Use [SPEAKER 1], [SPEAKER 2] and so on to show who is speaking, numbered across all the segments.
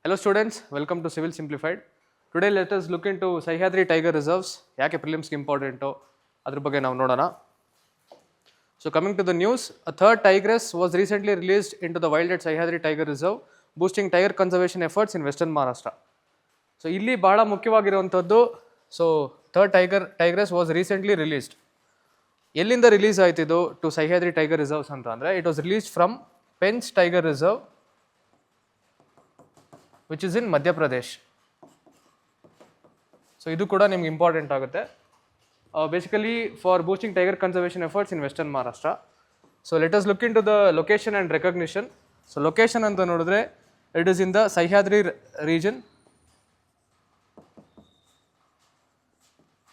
[SPEAKER 1] Hello students, welcome to Civil Simplified. Today let us look into Sahyadri Tiger Reserves. ಯಾಕೆ ಪ್ರಿಲಿಮ್ಸ್ಗೆ important ಅದ್ರ ಬಗ್ಗೆ ನಾವು ನೋಡೋಣ. So coming to the news, a third tigress was recently released into the wild at Sahyadri Tiger Reserve, boosting tiger conservation efforts in Western Maharashtra. So ಇಲ್ಲಿ ಬಹಳ ಮುಖ್ಯವಾಗಿರುವಂಥದ್ದು, so third tigress was recently released. ಎಲ್ಲಿಂದ release ಆಯ್ತಿದ್ದು to Sahyadri tiger reserves ಅಂತ ಅಂದರೆ it was released from Pench tiger reserve which is in Madhya Pradesh. So ಇದು ಕೂಡ ನಿಮ್ಗೆ ಇಂಪಾರ್ಟೆಂಟ್ ಆಗುತ್ತೆ basically for boosting tiger conservation efforts in western Maharashtra. So let us look into the location and recognition. So location ಅಂತ ನೋಡಿದ್ರೆ it is in the Sahyadri region.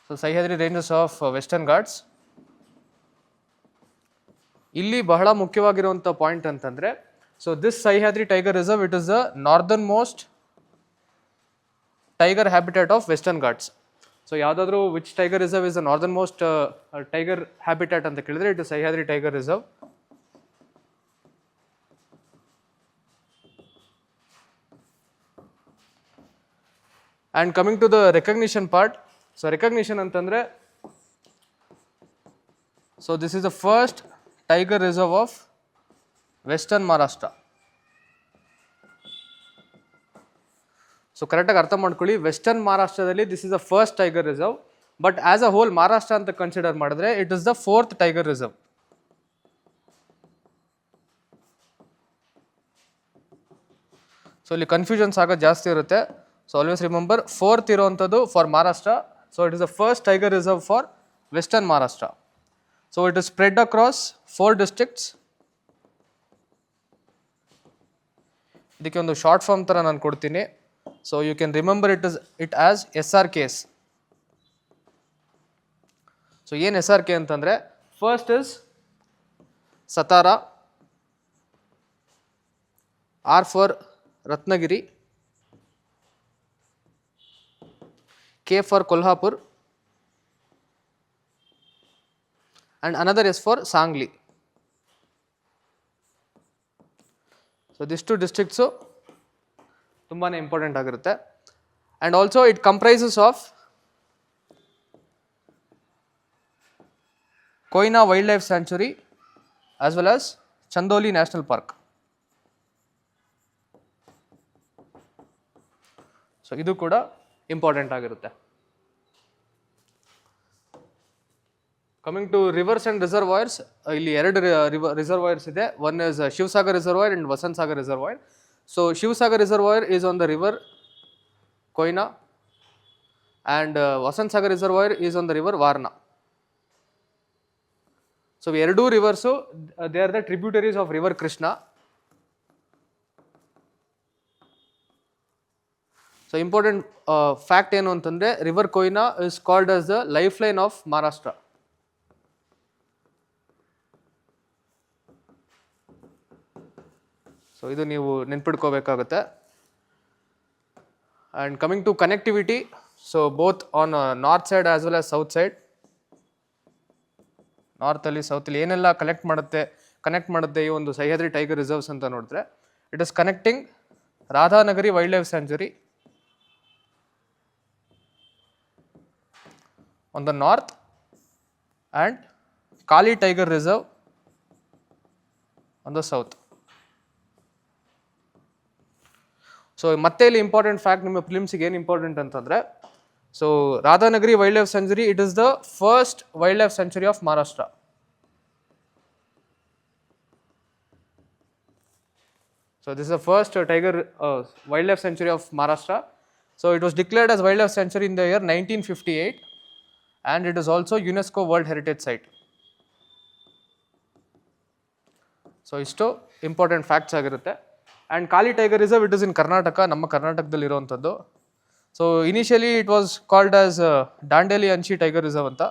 [SPEAKER 1] So Sahyadri ranges of western Ghats. ಇಲ್ಲಿ ಬಹಳ ಮುಖ್ಯವಾಗಿರುವಂಥ point ಅಂತಂದರೆ, so this Sahyadri tiger reserve it is the northernmost tiger habitat of western Ghats. So ಯಾವುದಾದ್ರೂ which tiger reserve is the northernmost tiger habitat ಅಂತ ಕೇಳಿದ್ರೆ it is Sahyadri tiger reserve. And coming to the recognition part. So recognition ಅಂತಂದರೆ, so this is the first tiger reserve of western Maharashtra. So ಕರೆಕ್ಟಾಗಿ ಅರ್ಥ ಮಾಡ್ಕೊಳ್ಳಿ, western ಮಹಾರಾಷ್ಟ್ರದಲ್ಲಿ this is the first tiger reserve, but as a hole Maharashtra ಅಂತ consider ಮಾಡಿದ್ರೆ it is the fourth tiger reserve. So ಇಲ್ಲಿ confusions ಆಗೋದು ಜಾಸ್ತಿ ಇರುತ್ತೆ. ಸೊ ಆಲ್ವೇಸ್ ರಿಮೆಂಬರ್, ಫೋರ್ತ್ ಇರುವಂಥದ್ದು for Maharashtra. So it is the first tiger reserve for western Maharashtra. So it is spread across 4 districts. ಇದಕ್ಕೆ ಒಂದು short form ಥರ ನಾನು ಕೊಡ್ತೀನಿ. So you can remember it as SRKs. So ಏನು SRK ಅಂತಂದರೆ, first is Satara, R for Ratnagiri, K for Kolhapur, and another is for Sangli. So these two districts ತುಂಬಾನೇ important ಆಗಿರುತ್ತೆ. and also it comprises of Koina Wildlife Sanctuary as well as Chandoli National Park. So ಇದು ಕೂಡ important ಆಗಿರುತ್ತೆ. Coming to rivers and reservoirs, ಇಲ್ಲಿ ಎರಡು reservoirs ಇದೆ. One is Shivsagar reservoir and Vasant Sagar reservoir. So Shivsagar reservoir is on the river Koyna and Vasant Sagar reservoir is on the river Warna. So ಎರಡೂ rivers they are the tributaries of river Krishna. So important fact ಏನು ಅಂತಂದರೆ, river Koyna is called as the lifeline of Maharashtra. So ಇದು ನೀವು ನೆನ್ಪಿಡ್ಕೋಬೇಕಾಗುತ್ತೆ. And coming to connectivity, so both on north side as well as south side. ನಾರ್ತಲ್ಲಿ ಸೌತಲ್ಲಿ ಏನೆಲ್ಲ connect ಮಾಡುತ್ತೆ ಈ ಒಂದು ಸಹ್ಯಾದ್ರಿ ಟೈಗರ್ ರಿಸರ್ವ್ಸ್ ಅಂತ ನೋಡಿದ್ರೆ, it is connecting Radhanagari wildlife sanctuary on the north and Kali tiger reserve on the south. So ಮತ್ತೆ ಇಲ್ಲಿ ಇಂಪಾರ್ಟೆಂಟ್ ಫ್ಯಾಕ್ಟ್ ನಿಮ್ಮ ಫಿಲಿಮ್ಸಿಗೆ ಏನು ಇಂಪಾರ್ಟೆಂಟ್ ಅಂತಂದರೆ, so Radhanagari wildlife sanctuary it is the first wildlife sanctuary of Maharashtra. So this is the first tiger wildlife sanctuary of Maharashtra. So it was declared as wildlife sanctuary in the year 1958 and it is also UNESCO world heritage site. So ಇಷ್ಟು important facts ಆಗಿರುತ್ತೆ. And Kali tiger reserve it is in Karnataka, ನಮ್ಮ ಕರ್ನಾಟಕದಲ್ಲಿ ಇರುವಂಥದ್ದು. So initially it was called as Dandeli Anshi tiger reserve ಅಂತ.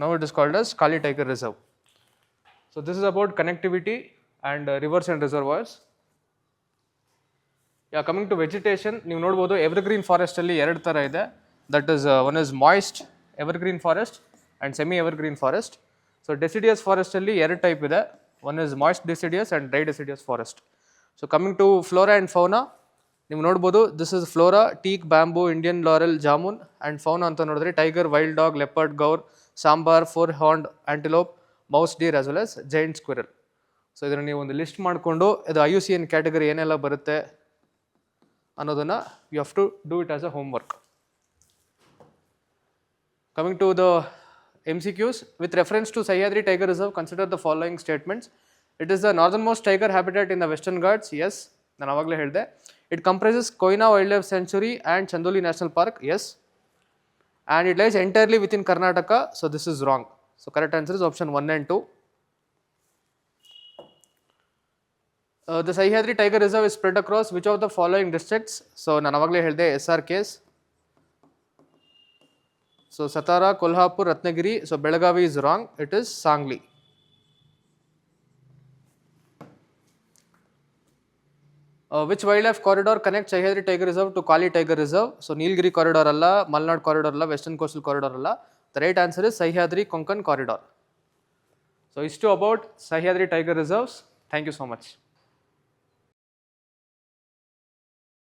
[SPEAKER 1] Now it is called as Kali tiger reserve. So this is about connectivity and rivers and reservoirs. Coming to vegetation, ನೀವು ನೋಡ್ಬೋದು evergreen ಫಾರೆಸ್ಟಲ್ಲಿ ಎರಡು ಥರ ಇದೆ. That is one is moist evergreen forest and semi evergreen forest. So deciduous ಫಾರೆಸ್ಟಲ್ಲಿ ಎರಡು type ಇದೆ. One is moist deciduous and dry deciduous forest. So coming to flora and fauna, ನೀವು ನೋಡ್ಬೋದು this is flora teak bamboo Indian laurel jamun and fauna ಅಂತ ನೋಡಿದ್ರೆ tiger wild dog leopard gaur sambar four horned antelope mouse deer as well as giant squirrel. So ಇದನ್ನು ನೀವು ಒಂದು list ಮಾಡಿಕೊಂಡು ಇದು IUCN category ಏನೆಲ್ಲ ಬರುತ್ತೆ ಅನ್ನೋದನ್ನು you have to do it as a homework. Coming to the MCQs, with reference to Sahyadri Tiger Reserve, consider the following statements. It is the northernmost tiger habitat in the Western Ghats. Yes, ನಾನು ಆವಾಗಲೇ ಹೇಳಿದೆ. It comprises Koina Wildlife Sanctuary and Chandoli National Park. Yes. And it lies entirely within Karnataka. So this is wrong. So correct answer is option 1 and 2. The Sahyadri Tiger Reserve is spread across which of the following districts? So ನಾನು ಆವಾಗಲೇ ಹೇಳಿದೆ SRKs. So Satara, Kolhapur, Ratnagiri. So Belagavi is wrong. It is Sangli. Which wildlife corridor connects Sahyadri Tiger Reserve to Kali Tiger Reserve? So Nilgiri corridor alla, Malnad corridor alla, Western Coastal corridor alla. The right answer is Sahyadri Konkan corridor. So istu about Sahyadri Tiger Reserves. Thank you so much.